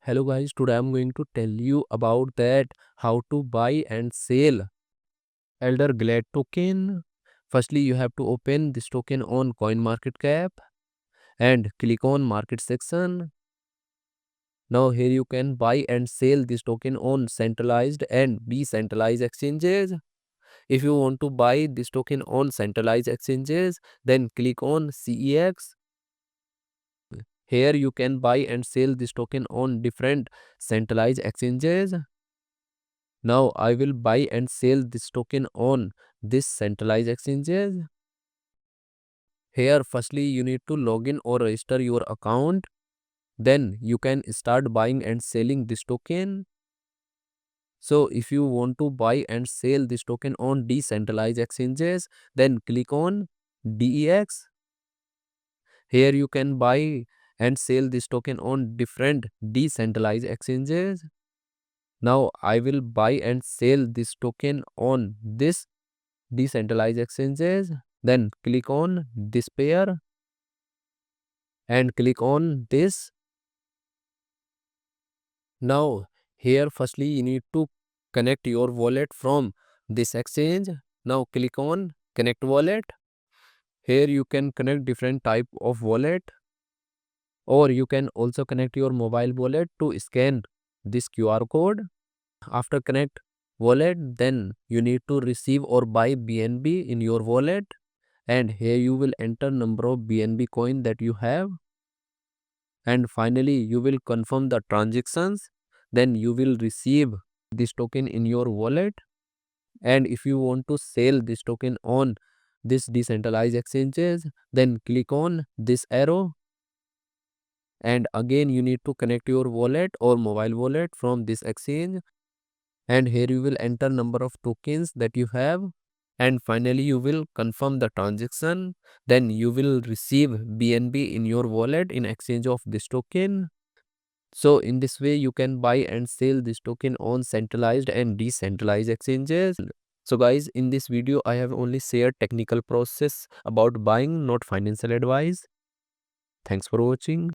Hello guys, today I'm going to tell you about that how to buy and sell Elder Glad token. Firstly, you have to open this token on CoinMarketCap and click on market section. Now here you can buy and sell this token on centralized and decentralized exchanges. If you want to buy this token on centralized exchanges, then click on CEX. Here you can buy and sell this token on different centralized exchanges. Now I will buy and sell this token on this centralized exchanges. Here firstly you need to log in or register your account. Then you can start buying and selling this token. So if you want to buy and sell this token on decentralized exchanges, then click on DEX. Here you can buy and sell this token on different decentralized exchanges. Now I will buy and sell this token on this decentralized exchanges. Then click on this pair and click on this. Now here firstly you need to connect your wallet from this exchange. Now click on connect wallet. Here you can connect different type of wallet, or you can also connect your mobile wallet to scan this QR code. After connect wallet, then you need to receive or buy BNB in your wallet, and here you will enter number of BNB coin that you have, and finally you will confirm the transactions. Then you will receive this token in your wallet. And if you want to sell this token on this decentralized exchanges, then click on this arrow, and again you need to connect your wallet or mobile wallet from this exchange, and here you will enter number of tokens that you have, and finally you will confirm the transaction. Then you will receive BNB in your wallet in exchange of this token. So in this way you can buy and sell this token on centralized and decentralized exchanges. So guys, in this video I have only shared technical process about buying, not financial advice. Thanks for watching.